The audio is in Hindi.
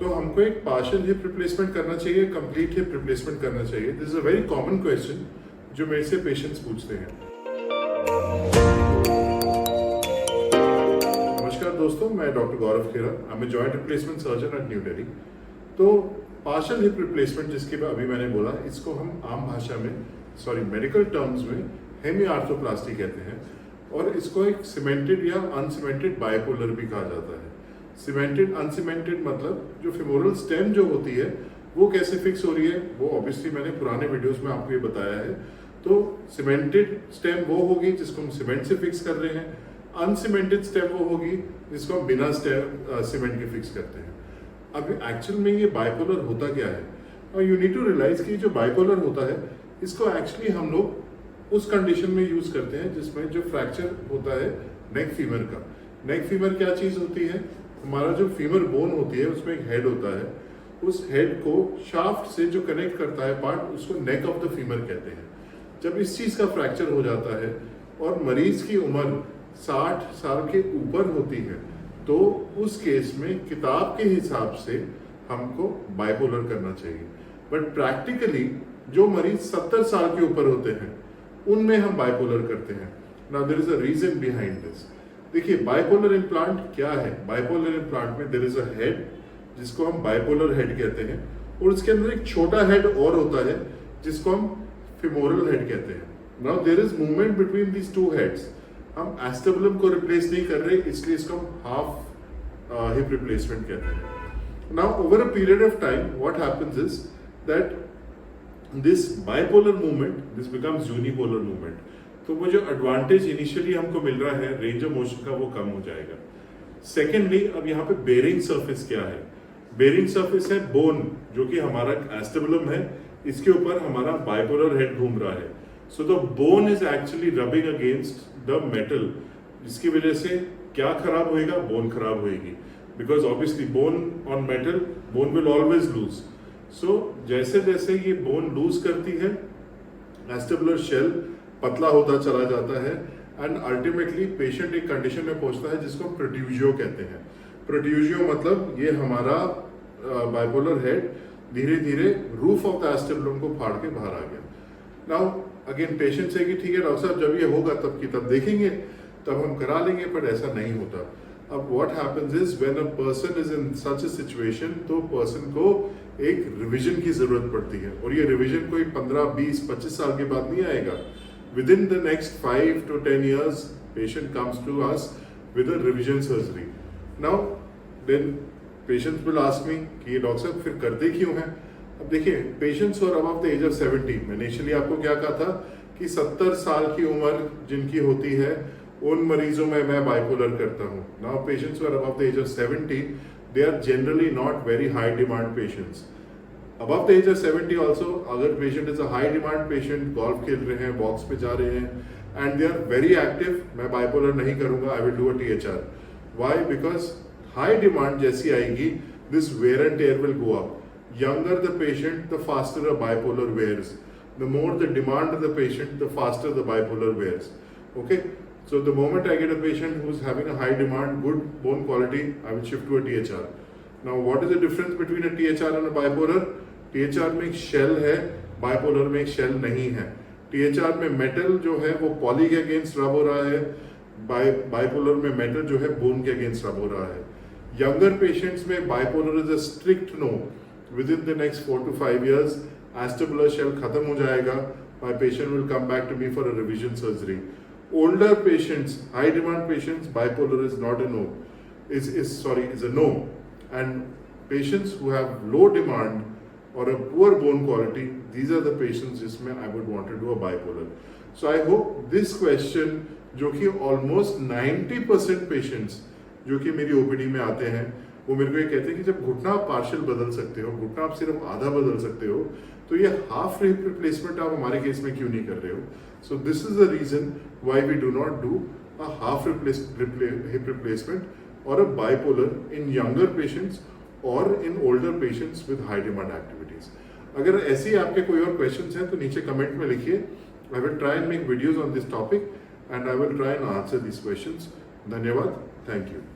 तो हमको एक पार्शियल हिप रिप्लेसमेंट करना चाहिए, कंप्लीट हिप रिप्लेसमेंट करना चाहिए? This is a very common question जो मेरे से पेशेंट्स पूछते हैं। नमस्कार दोस्तों, मैं doctor Gaurav Khera, I am a joint replacement surgeon at New Delhi. तो पार्शियल हिप रिप्लेसमेंट जिसके अभी मैंने बोला, इसको हम आम भाषा में मेडिकल टर्म्स में हेमी आर्थ्रोप्लास्टी कहते हैं, और इसको एक सीमेंटेड या अनसीमेंटेड बाइपोलर भी कहा जाता है। सीमेंटेड अनसीमेंटेड मतलब जो फेमोरल स्टेम जो होती है वो कैसे फिक्स हो रही है, वो ऑब्वियसली मैंने पुराने वीडियोस में आपको ये बताया है। तो सीमेंटेड स्टेम वो होगी जिसको हम सीमेंट से फिक्स कर रहे हैं, अनसीमेंटेड स्टेम वो होगी जिसको हम बिना सीमेंट के फिक्स करते हैं। अब एक्चुअल में ये बाइपोलर होता क्या है, और यू नीड टू रियलाइज कि जो बाइपोलर होता है इसको एक्चुअली हम लोग उस कंडीशन में यूज करते हैं जिसमें जो फ्रैक्चर होता है नेक फीमर का। नेक फीमर क्या चीज होती है, हमारा जो फीमर बोन होती है उसमें एक हेड होता है, उस हेड को शाफ्ट से जो कनेक्ट करता है पार्ट, उसको नेक ऑफ द फीमर कहते हैं। जब इस चीज का फ्रैक्चर हो जाता है और मरीज की उम्र 60 साल के ऊपर होती है, तो उस केस में किताब के हिसाब से हमको बाइपोलर करना चाहिए। बट प्रैक्टिकली जो मरीज 70 साल के ऊपर होते हैं उनमें हम बाइपोलर करते हैं। Now there is a reason behind this. देखिए, बाइपोलर इम्प्लांट क्या है? बाइपोलर इम्प्लांट में देयर इज अ हेड जिसको हम बाइपोलर हेड कहते हैं, और उसके अंदर एक छोटा हेड और होता है जिसको हम फेमोरल हेड कहते हैं। Now there is movement between these two heads. हम एस्टेबुलम को रिप्लेस नहीं कर रहे, इसलिए इसको हम हाफ हिप रिप्लेसमेंट कहते हैं। Now over a period of time what happens is that this bipolar movement this becomes unipolar movement. तो वो जो एडवांटेज इनिशियली हमको मिल रहा है रेंज ऑफ मोशन का, वो कम हो जाएगा। सेकेंडली, अब यहाँ पे बेरिंग सरफेस क्या है? बेरिंग सरफेस है बोन, जो कि हमारा एस्टेबुलम है, इसके ऊपर हमारा बाइपोलर हेड घूम रहा है। So the bone is actually rubbing against the metal, जिसकी वजह से क्या खराब होएगा? बोन खराब होएगी, because obviously bone on metal, bone will always lose. So जैसे जैसे ये बोन लूज करती है, एस्टेबुलर शेल पतला होता चला जाता है, एंड अल्टीमेटली पेशेंट एक कंडीशन में पहुंचता है जिसको प्रोट्यूजियो कहते हैं। प्रोट्यूजियो मतलब ये हमारा बाइपोलर हेड धीरे धीरे रूफ ऑफ द एस्टेबुलम को फाड़ के बाहर आ गया। नाउ अगेन पेशेंट से कि ठीक है डॉक्टर साहब, जब ये होगा तब की तब देखेंगे, तब हम करा लेंगे, पर ऐसा नहीं होता। अब what happens is when a person is in such a situation, तो पर्सन को एक रिवीजन की जरूरत पड़ती है, और ये रिवीजन कोई 15, 20, 25 साल के बाद नहीं आएगा। Within the next 5 to 10 years, patient comes to us with a revision surgery. Now, then patients will ask me कि ये डॉक्टर साहब फिर करते क्यों हैं? अब देखिए, patients who are above the age of 70, मैंने इनिशियली आपको क्या कहा था कि 70 साल की उम्र जिनकी होती है उन मरीजों में मैं बाइपोलर करता हूँ। Now, patients who are above the age of 70, they are generally not very high demand patients. Above the age of 70 also, अगर patient is a high demand patient, golf खेल रहे हैं, वॉक्स पे जा रहे हैं, and they are very active, मैं बाइपोलर नहीं करूंगा, I will do a THR। Why? Because high demand जैसी आएगी, this wear and tear will go up. Younger the patient, the faster the bipolar wears, the more the demand of the patient, the faster the bipolar wears. Okay, so the moment I get a patient who's having a high demand, good bone quality, I will shift to a THR. Now, what is the difference between a THR and a bipolar? THR में एक शेल है, बाइपोलर में एक शेल नहीं है। THR में मेटल जो है वो पॉली के अगेंस्ट रब हो रहा है, बाइपोलर में मेटल जो है बोन के अगेंस्ट रब हो रहा है। यंगर पेशेंट्स में bipolar is a strict no. Within the next 4 to 5 years acetabular shell खत्म हो जाएगा, my patient will come back to me for a revision surgery. Older patients, high demand patients, bipolar is not a no, is a no. And patients who have low demand or a poor bone quality, these are the patients जिसमें I would want to do a bipolar. So I hope this question, जो कि almost 90% patients जो कि मेरी OPD में आते हैं, वो मेरे को ये कहते हैं कि जब घुटना आप पार्शियल बदल सकते हो, घुटना आप सिर्फ आधा बदल सकते हो, तो ये हाफ हिप रिप्लेसमेंट आप हमारे केस में क्यों नहीं कर रहे हो? So this is the reason why we do not do a half hip replacement or a bipolar in younger patients or in older patients with high demand activities. अगर ऐसी आपके कोई और क्वेश्चंस हैं तो नीचे कमेंट में लिखिए। I will try and make videos on this topic and I will try and answer these questions. धन्यवाद, thank you.